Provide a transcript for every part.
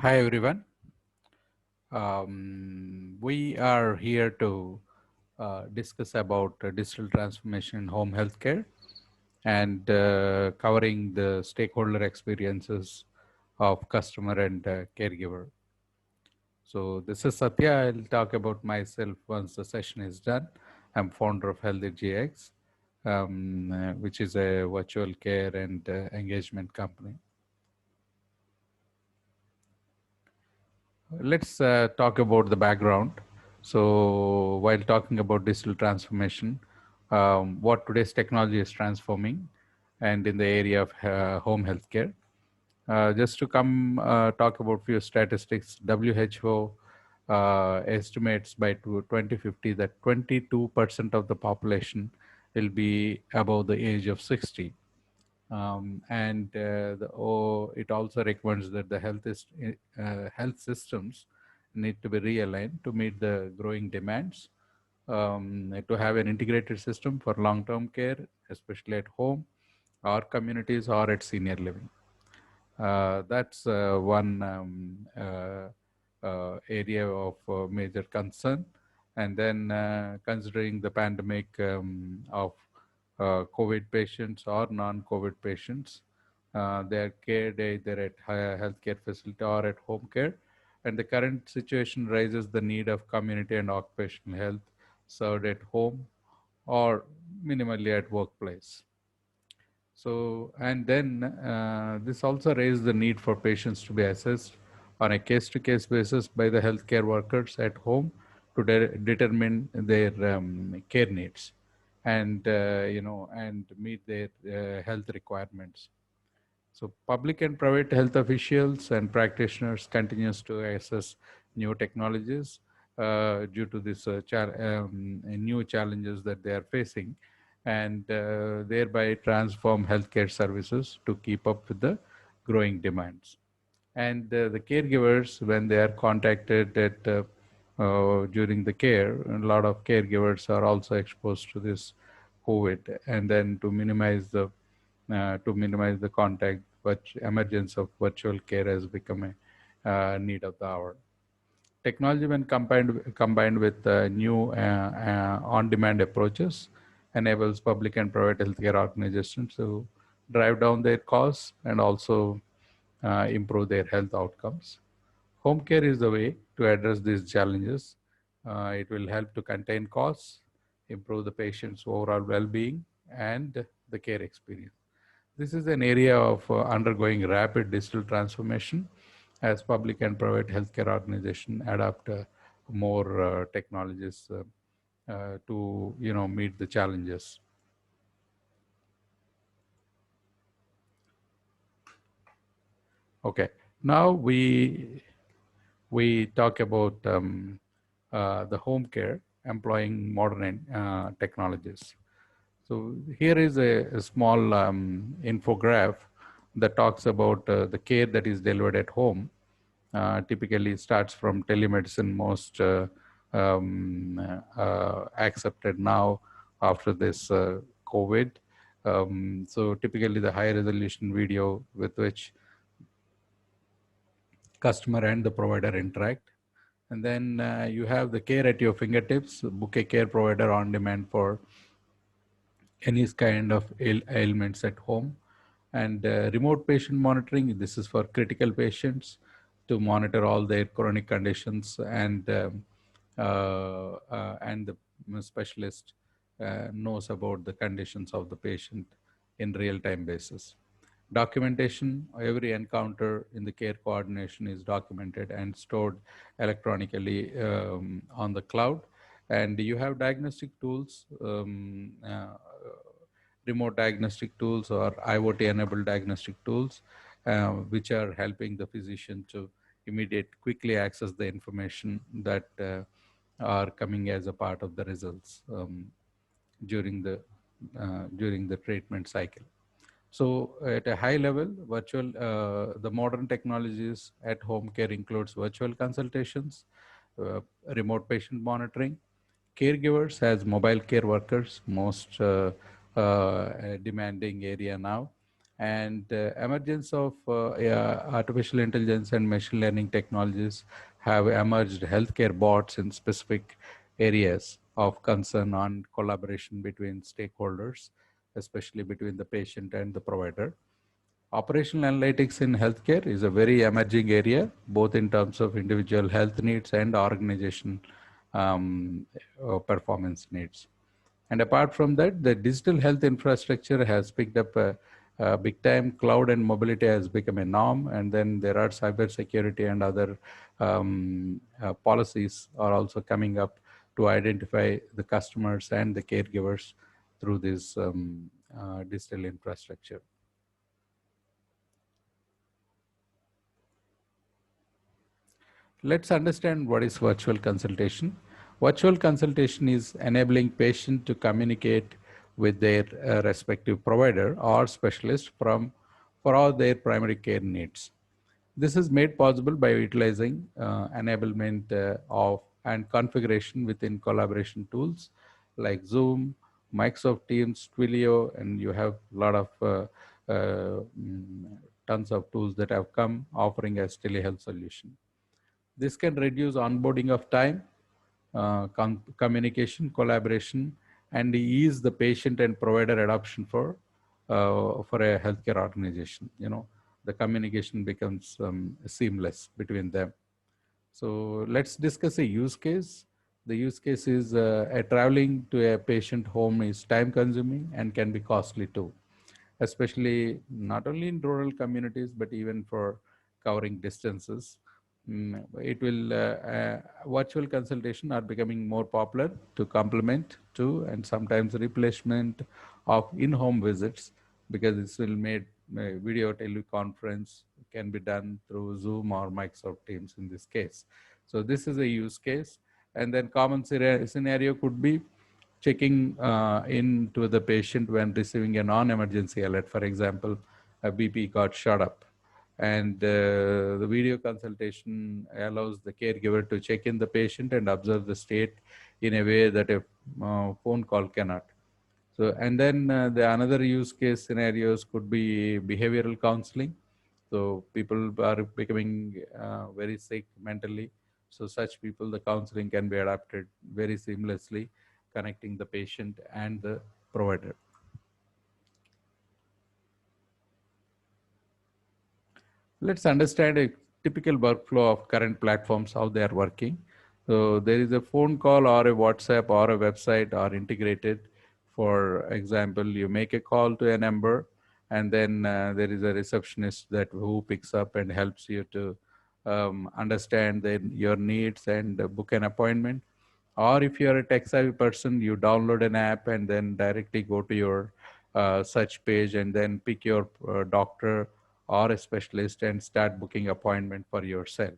Hi everyone. We are here to discuss about digital transformation in home healthcare and covering the stakeholder experiences of customer and caregiver. So this is Satya. I'll talk about myself once the session is done. I'm founder of Healthy GX, which is a virtual care and engagement company. Let's talk about the background. So, while talking about digital transformation, what today's technology is transforming, and in the area of home healthcare, just to come talk about few statistics, WHO estimates by 2050 that 22% of the population will be above the age of 60, it also recommends that the health systems need to be realigned to meet the growing demands, to have an integrated system for long-term care, especially at home or communities or at senior living. That's one area of major concern. And then considering the pandemic of COVID patients or non-COVID patients, they are cared either at healthcare facility or at home care. And the current situation raises the need of community and occupational health served at home or minimally at workplace. So, and then this also raised the need for patients to be assessed on a case-to-case basis by the healthcare workers at home to determine their care needs and and meet their health requirements. So, public and private health officials and practitioners continues to assess new technologies due to this new challenges that they are facing, and thereby transform healthcare services to keep up with the growing demands. And the caregivers, when they are contacted during the care, a lot of caregivers are also exposed to this COVID, and then to minimize the contact, but emergence of virtual care has become a need of the hour. Technology, when combined with new on-demand approaches, enables public and private healthcare organizations to drive down their costs and also improve their health outcomes. Home care is the way to address these challenges. It will help to contain costs, improve the patient's overall well-being, and the care experience. This is an area of undergoing rapid digital transformation as public and private healthcare organizations adopt more technologies to meet the challenges. Okay, now we talk about the home care employing modern technologies. So here is a small infograph that talks about the care that is delivered at home. Typically starts from telemedicine, most accepted now after this COVID. So typically the high resolution video with which customer and the provider interact. And then you have the care at your fingertips, book a care provider on demand for any kind of ailments at home. And remote patient monitoring, this is for critical patients to monitor all their chronic conditions, and the specialist knows about the conditions of the patient in real-time basis. Documentation, every encounter in the care coordination is documented and stored electronically on the cloud. And you have diagnostic tools, remote diagnostic tools or IoT enabled diagnostic tools, which are helping the physician to quickly access the information that are coming as a part of the results during the treatment cycle. So at a high level, the modern technologies at home care includes virtual consultations, remote patient monitoring, caregivers as mobile care workers, most demanding area now, And emergence of yeah, artificial intelligence and machine learning technologies have emerged healthcare bots in specific areas of concern on collaboration between stakeholders, especially between the patient and the provider. Operational analytics in healthcare is a very emerging area, both in terms of individual health needs and organization um, performance needs. And apart from that, the digital health infrastructure has picked up big time. Cloud and mobility has become a norm. And then there are cyber security and other policies are also coming up to identify the customers and the caregivers through this digital infrastructure. Let's understand what is virtual consultation. Virtual consultation is enabling patients to communicate with their respective provider or specialist for all their primary care needs. This is made possible by utilizing enablement of and configuration within collaboration tools like Zoom, Microsoft Teams, Twilio, and you have a lot of tons of tools that have come offering as telehealth solution. This can reduce onboarding of time, communication, collaboration, and ease the patient and provider adoption for a healthcare organization. You know, the communication becomes seamless between them. So let's discuss a use case. The use case is a traveling to a patient home is time consuming and can be costly too, especially not only in rural communities, but even for covering distances. It will virtual consultation are becoming more popular to complement to and sometimes replacement of in-home visits because this will made video teleconference can be done through Zoom or Microsoft Teams in this case. So this is a use case. And then common scenario could be checking into the patient when receiving a non-emergency alert. For example, a BP got shot up. And the video consultation allows the caregiver to check in the patient and observe the state in a way that a phone call cannot. So, and then the another use case scenarios could be behavioral counseling. So people are becoming very sick mentally. So such people, the counseling can be adapted very seamlessly, connecting the patient and the provider. Let's understand a typical workflow of current platforms, how they are working. So there is a phone call or a WhatsApp or a website are integrated. For example, you make a call to a number and then there is a receptionist that who picks up and helps you to understand your needs and book an appointment. Or if you're a tech savvy person, you download an app and then directly go to your search page and then pick your doctor or a specialist and start booking appointment for yourself.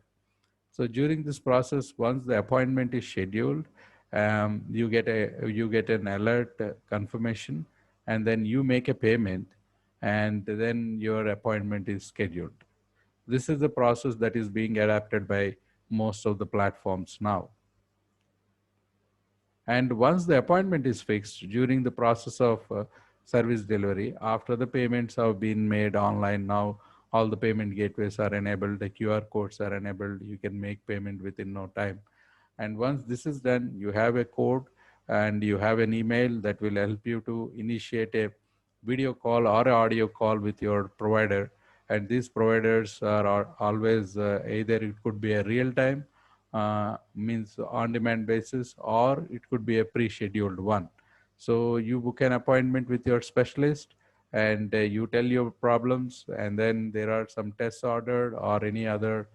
So during this process, once the appointment is scheduled, you get an alert confirmation, and then you make a payment, and then your appointment is scheduled. This is the process that is being adapted by most of the platforms now. And once the appointment is fixed during the process of service delivery, after the payments have been made online, now all the payment gateways are enabled, the QR codes are enabled, you can make payment within no time. And once this is done, you have a code and you have an email that will help you to initiate a video call or an audio call with your provider. And these providers are always either it could be a real time means on demand basis, or it could be a pre-scheduled one. So you book an appointment with your specialist and you tell your problems, and then there are some tests ordered or any other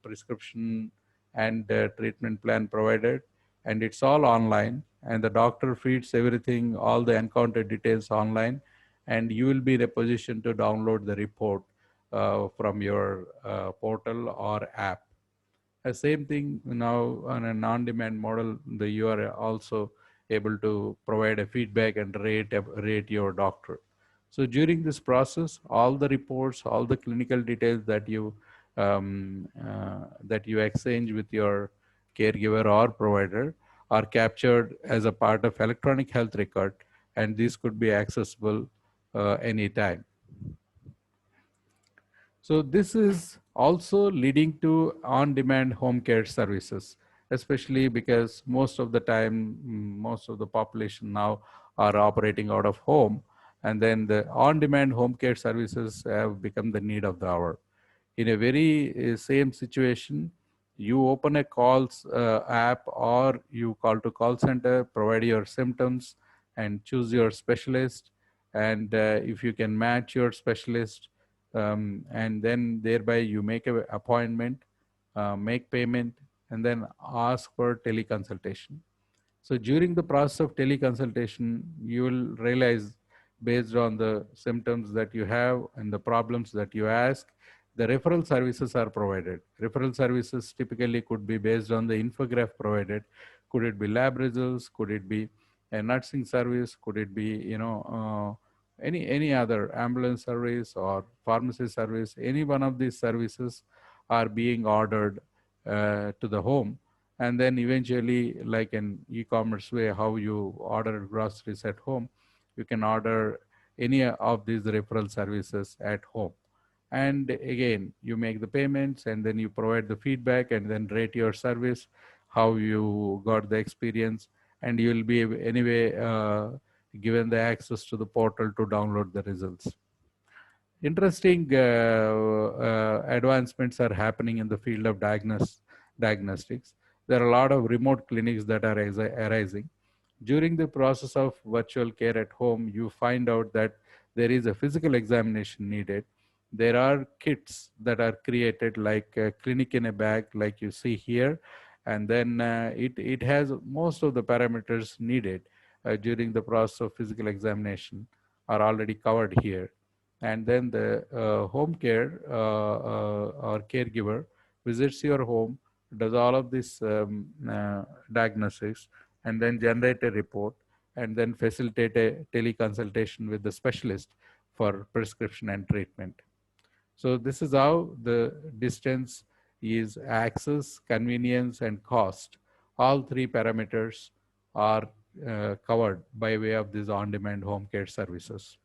prescription and treatment plan provided, and it's all online, and the doctor feeds everything, all the encounter details online, and you will be in a position to download the report from your portal or app. The same thing now on a non-demand model, you are also able to provide a feedback and rate your doctor. So during this process, all the reports, all the clinical details that you exchange with your caregiver or provider are captured as a part of electronic health record, and these could be accessible anytime. So this is also leading to on-demand home care services, especially because most of the time, most of the population now are operating out of home, and then the on-demand home care services have become the need of the hour. In a very same situation, you open a calls app, or you call to call center, provide your symptoms and choose your specialist. And if you can match your specialist, and then thereby you make an appointment, make payment, and then ask for teleconsultation. So during the process of teleconsultation, you will realize, based on the symptoms that you have and the problems that you ask, the referral services are provided. Referral services typically could be based on the infograph provided. Could it be lab results? Could it be a nursing service? Could it be, any other ambulance service or pharmacy service? Any one of these services are being ordered to the home, and then eventually, like an e-commerce way, how you order groceries at home, you can order any of these referral services at home. And again, you make the payments, and then you provide the feedback, and then rate your service, how you got the experience, and you will be anyway given the access to the portal to download the results. Interesting advancements are happening in the field of diagnostics. There are a lot of remote clinics that are arising. During the process of virtual care at home, you find out that there is a physical examination needed. There are kits that are created, like a clinic in a bag, like you see here, and then it has most of the parameters needed during the process of physical examination are already covered here. And then the home care or caregiver visits your home, does all of this diagnosis, and then generate a report, and then facilitate a teleconsultation with the specialist for prescription and treatment. So this is how the distance is access, convenience, and cost. All three parameters are covered by way of these on-demand home care services.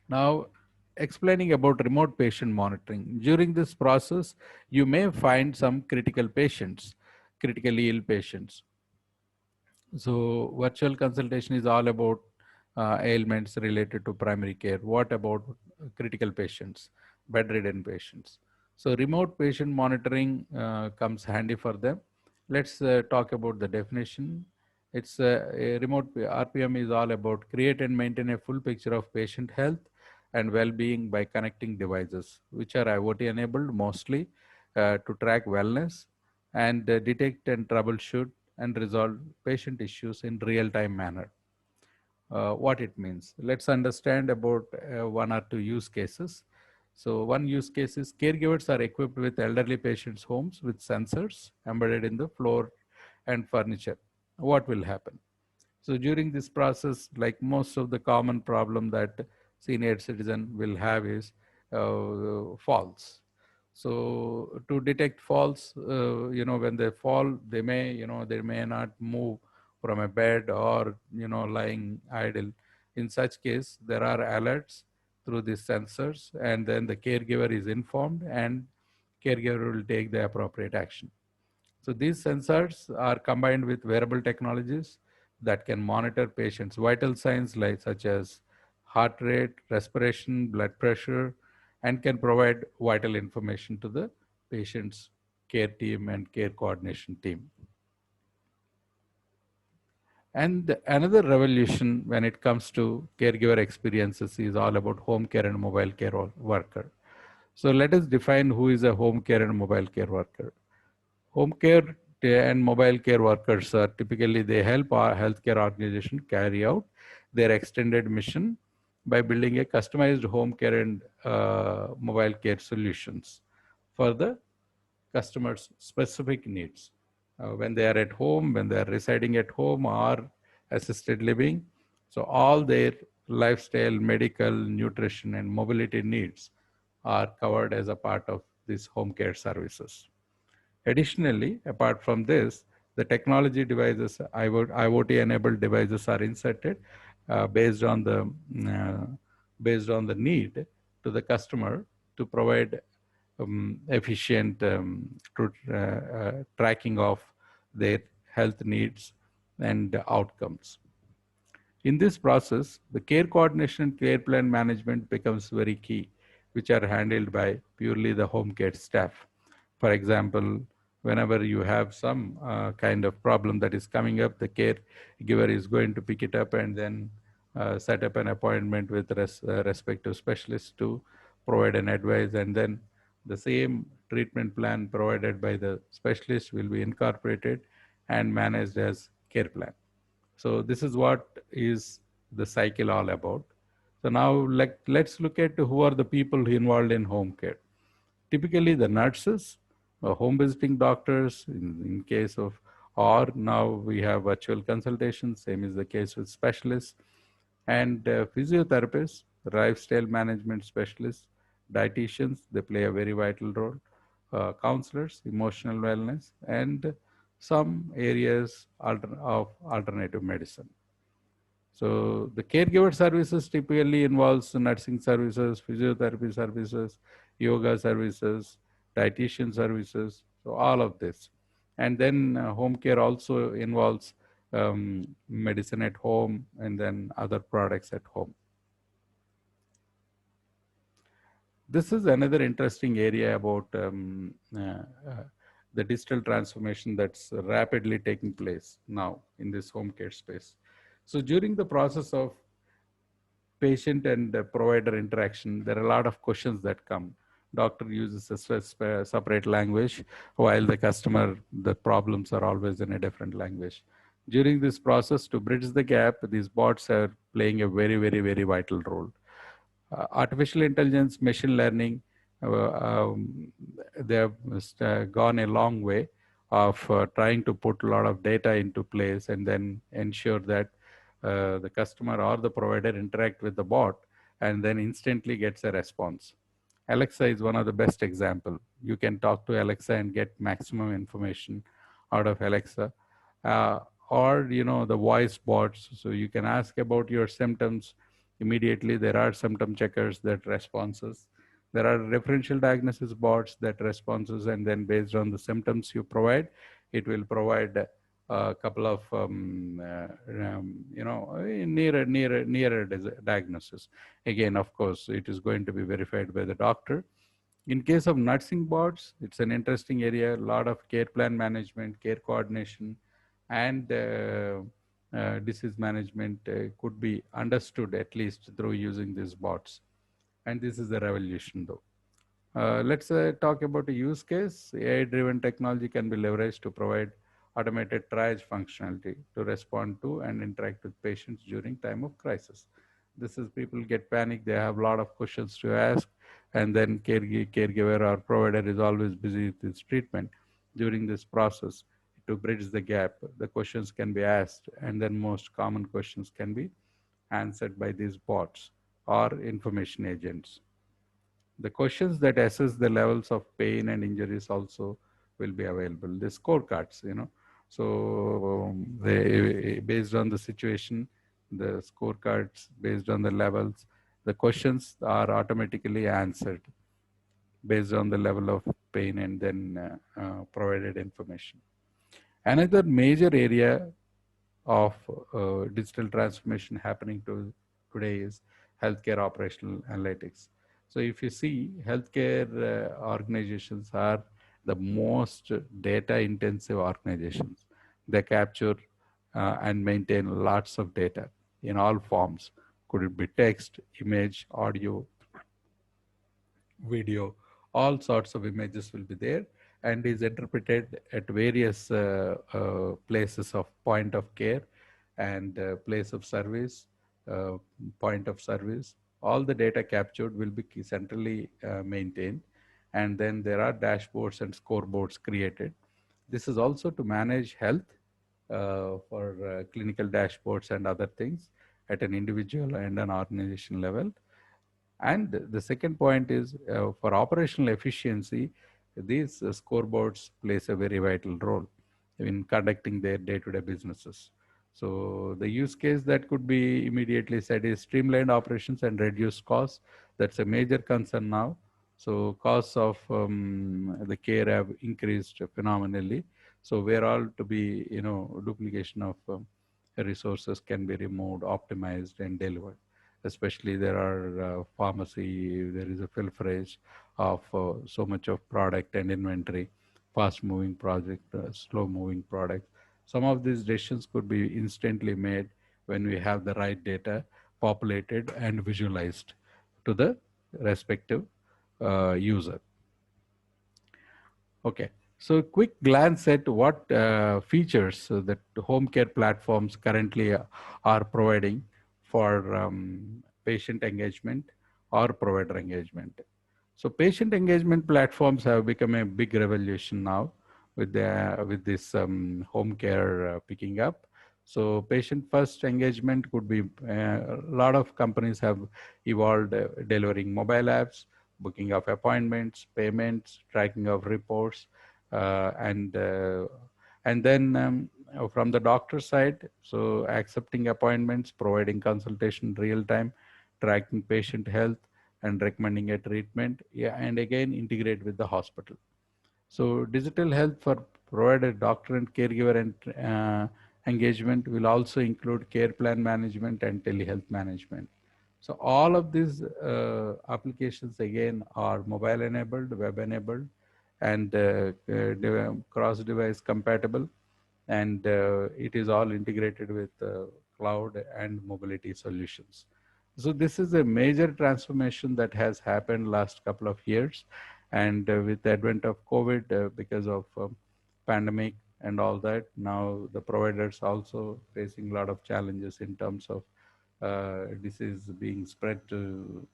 Now, explaining about remote patient monitoring. During this process, you may find some critical patients, critically ill patients. So virtual consultation is all about ailments related to primary care. What about critical patients, bedridden patients? So remote patient monitoring comes handy for them. Let's talk about the definition. It's a remote RPM is all about create and maintain a full picture of patient health and well-being by connecting devices, which are IoT enabled mostly to track wellness and detect and troubleshoot and resolve patient issues in real-time manner. What it means. Let's understand about one or two use cases. So one use case is caregivers are equipped with elderly patients' homes with sensors embedded in the floor and furniture. What will happen? So during this process, like most of the common problem that senior citizen will have is falls. So to detect falls, when they fall, they may not move from a bed or, lying idle. In such case, there are alerts through these sensors, and then the caregiver is informed, and caregiver will take the appropriate action. So these sensors are combined with wearable technologies that can monitor patients' vital signs like such as heart rate, respiration, blood pressure, and can provide vital information to the patient's care team and care coordination team. And another revolution when it comes to caregiver experiences is all about home care and mobile care worker. So let us define who is a home care and mobile care worker. Home care and mobile care workers are typically they help our healthcare organization carry out their extended mission by building a customized home care and mobile care solutions for the customers' specific needs. When they are at home, when they are residing at home or assisted living, so all their lifestyle, medical, nutrition, and mobility needs are covered as a part of these home care services. Additionally, apart from this, the technology devices, IoT-enabled devices are inserted based on uh, the need to the customer to provide efficient tracking of their health needs and outcomes. In this process, the care coordination and care plan management becomes very key, which are handled by purely the home care staff. For example, whenever you have some kind of problem that is coming up, the caregiver is going to pick it up and then set up an appointment with respective specialist to provide an advice, and then the same treatment plan provided by the specialist will be incorporated and managed as care plan. So this is what is the cycle all about. So now let's look at who are the people involved in home care. Typically the nurses, home visiting doctors in case of, or now we have virtual consultations, same is the case with specialists, and physiotherapists, lifestyle management specialists, dietitians, they play a very vital role, counselors, emotional wellness, and some areas of alternative medicine. So the caregiver services typically involves nursing services, physiotherapy services, yoga services, dietitian services, so all of this. And then home care also involves medicine at home and then other products at home. This is another interesting area about the digital transformation that's rapidly taking place now in this home care space. So during the process of patient and provider interaction, there are a lot of questions that come. Doctor uses a separate language, while the customer, the problems are always in a different language. During this process, to bridge the gap, these bots are playing a very, very, very vital role. Artificial intelligence, machine learning, they have gone a long way of trying to put a lot of data into place and then ensure that the customer or the provider interact with the bot and then instantly gets a response. Alexa is one of the best example. You can talk to Alexa and get maximum information out of Alexa. Uh, or the voice bots, so you can ask about your symptoms immediately. There are symptom checkers that responses. There are referential diagnosis bots that responses, and then based on the symptoms you provide, it will provide a couple of nearer diagnosis. Again, of course, it is going to be verified by the doctor. In case of nursing boards, it's an interesting area. A lot of care plan management, care coordination, and disease management could be understood at least through using these bots. And this is the revolution, though. Let's talk about a use case. AI-driven technology can be leveraged to provide automated triage functionality to respond to and interact with patients during time of crisis. This is people get panic, they have a lot of questions to ask, and then caregiver or provider is always busy with this treatment. During this process, to bridge the gap, the questions can be asked, and then most common questions can be answered by these bots or information agents. The questions that assess the levels of pain and injuries also will be available. The scorecards, So based on the situation, the scorecards based on the levels, the questions are automatically answered based on the level of pain and then provided information. Another major area of digital transformation happening today is healthcare operational analytics. So if you see, healthcare organizations are the most data intensive organizations. They capture and maintain lots of data in all forms. Could it be text, image, audio, video, all sorts of images will be there, and is interpreted at various places of point of care and place of service, uh, point of service. All the data captured will be centrally maintained, and then there are dashboards and scoreboards created. This is also to manage health for clinical dashboards and other things at an individual and an organization level. And the second point is for operational efficiency, these scoreboards plays a very vital role in conducting their day-to-day businesses. So the use case that could be immediately said is streamlined operations and reduce costs. That's a major concern now. So costs of the care have increased phenomenally. So where all to be, duplication of resources can be removed, optimized, and delivered. Especially there are pharmacy, there is a pilferage of so much of product and inventory, fast-moving project, slow-moving product. Some of these decisions could be instantly made when we have the right data populated and visualized to the respective user. Okay. So quick glance at what features that home care platforms currently are providing for patient engagement or provider engagement. So patient engagement platforms have become a big revolution now with this home care picking up. So patient first engagement could be a lot of companies have evolved delivering mobile apps, booking of appointments, payments, tracking of reports, and then from the doctor side, so accepting appointments, providing consultation real time, tracking patient health, and recommending a treatment, yeah, and again integrate with the hospital. So digital health for provider, doctor, and caregiver and engagement will also include care plan management and telehealth management. So all of these applications again are mobile enabled, web enabled, and cross device compatible, and it is all integrated with cloud and mobility solutions. So this is a major transformation that has happened last couple of years, and with the advent of COVID, because of pandemic and all that, now the providers also facing a lot of challenges in terms of disease being spread to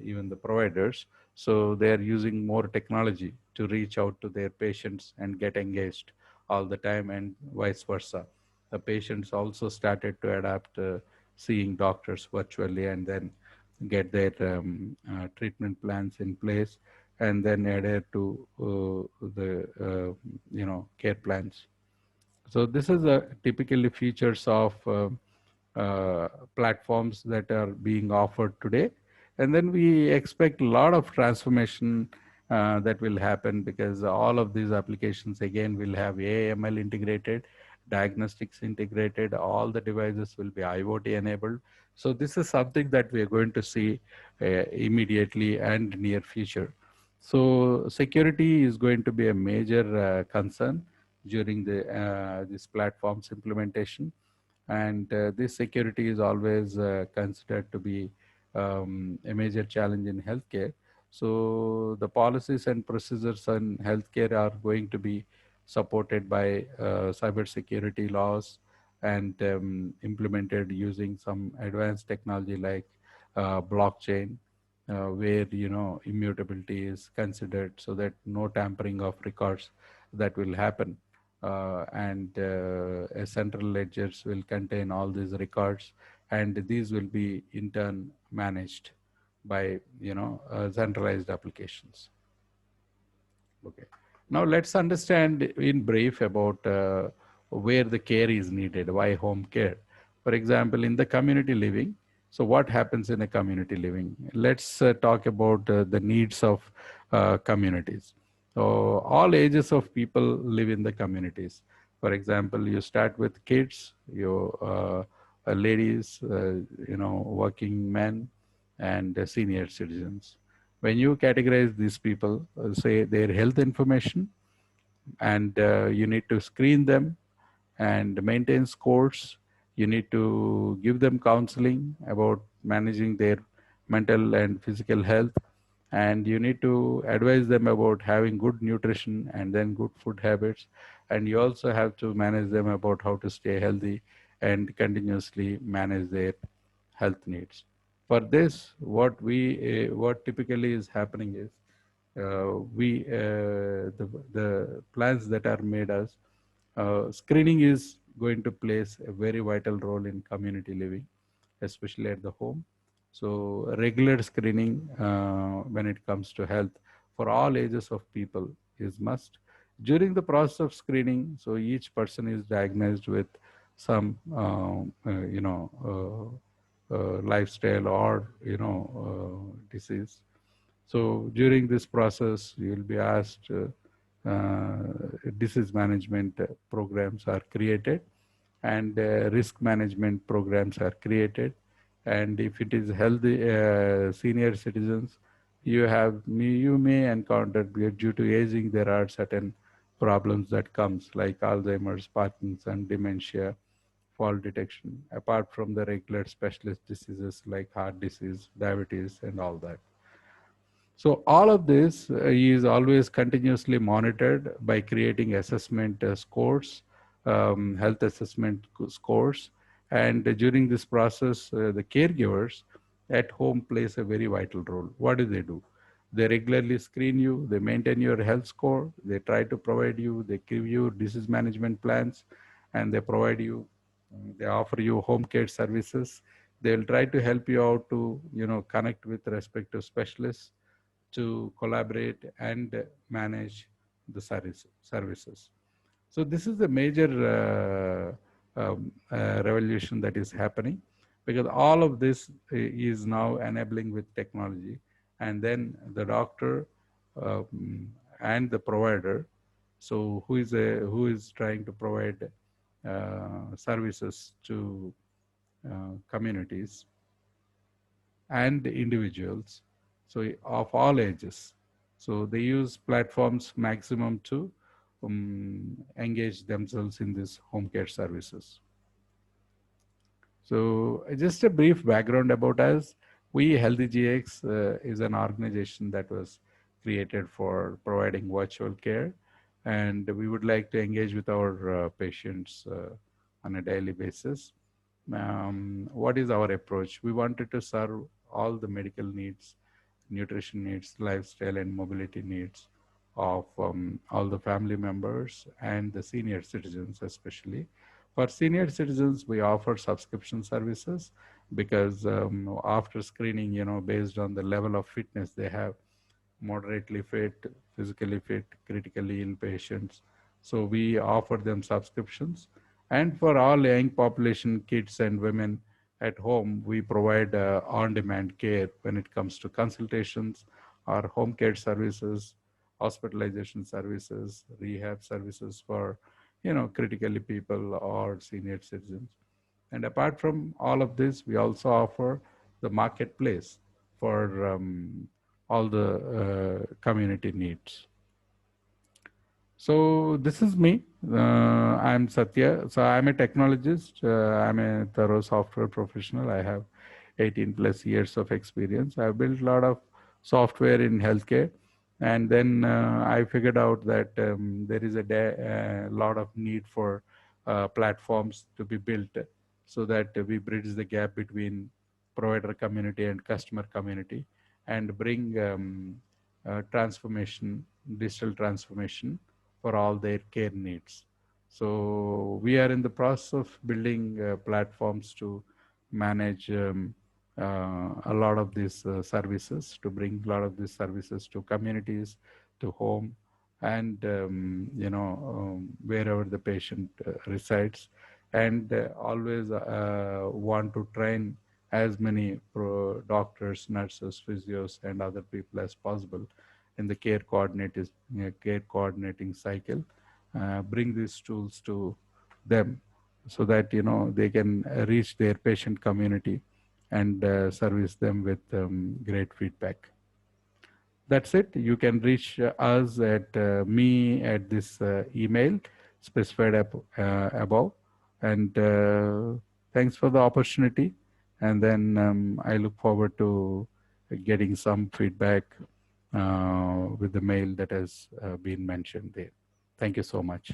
even the providers. So they are using more technology to reach out to their patients and get engaged all the time, and vice versa. The patients also started to adapt seeing doctors virtually and then get their treatment plans in place and then adhere to the care plans. So this is typically features of platforms that are being offered today. And then we expect a lot of transformation that will happen because all of these applications again will have AML integrated, diagnostics integrated, all the devices will be IoT enabled. So this is something that we are going to see immediately and near future. So security is going to be a major concern during this platform's implementation, and this security is always considered to be a major challenge in healthcare. So the policies and procedures in healthcare are going to be supported by cybersecurity laws and implemented using some advanced technology like blockchain, where immutability is considered so that no tampering of records that will happen, and a central ledgers will contain all these records, and these will be in turn managed by centralized applications. Okay. Now let's understand in brief about where the care is needed, why home care. For example, in the community living, so what happens in a community living? Let's talk about the needs of communities. So all ages of people live in the communities. For example, you start with kids, ladies, working men, and senior citizens. When you categorize these people, say their health information, and you need to screen them and maintain scores. You need to give them counseling about managing their mental and physical health, and you need to advise them about having good nutrition and then good food habits, and you also have to manage them about how to stay healthy and continuously manage their health needs. For this, what typically is happening is the plans that are made as screening is going to place a very vital role in community living, especially at the home. So regular screening when it comes to health for all ages of people is must. During the process of screening, so each person is diagnosed with some lifestyle or disease. So during this process, you'll be asked disease management programs are created, and risk management programs are created. And if it is healthy senior citizens, you may encounter, due to aging, there are certain problems that comes like Alzheimer's, Parkinson, dementia, fall detection, apart from the regular specialist diseases like heart disease, diabetes, and all that. So all of this is always continuously monitored by creating assessment scores, health assessment scores. And during this process, the caregivers at home plays a very vital role. What do? They regularly screen you, they maintain your health score, they try to provide you, they give you disease management plans, and they offer you home care services. They'll try to help you out to, connect with respective specialists to collaborate and manage the services. So this is the major revolution that is happening, because all of this is now enabling with technology, and then the doctor um, and the provider. So who is trying to provide services to communities and individuals, so of all ages. So they use platforms maximum to engage themselves in this home care services. So just a brief background about us. We Healthy GX is an organization that was created for providing virtual care, and we would like to engage with our patients on a daily basis. What is our approach? We wanted to serve all the medical needs, nutrition needs, lifestyle and mobility needs of all the family members and the senior citizens especially. For senior citizens, we offer subscription services because after screening, based on the level of fitness they have, moderately fit, physically fit, critically ill patients. So we offer them subscriptions. And for all young population, kids and women at home, we provide on-demand care when it comes to consultations or home care services, hospitalization services, rehab services for, critically people or senior citizens. And apart from all of this, we also offer the marketplace for all the community needs. So this is me. I'm Satya. So I'm a technologist. I'm a thorough software professional. I have 18 plus years of experience. I've built a lot of software in healthcare. And then I figured out that there is a lot of need for platforms to be built so that we bridge the gap between provider community and customer community and bring transformation, digital transformation for all their care needs. So we are in the process of building platforms to manage a lot of these services, to bring a lot of these services to communities, to home, and wherever the patient resides, and always want to train as many doctors, nurses, physios, and other people as possible in the care coordinating cycle. Bring these tools to them so that they can reach their patient community and service them with great feedback. That's it. You can reach us at me at this email specified above. And thanks for the opportunity. And then I look forward to getting some feedback with the mail that has been mentioned there. Thank you so much.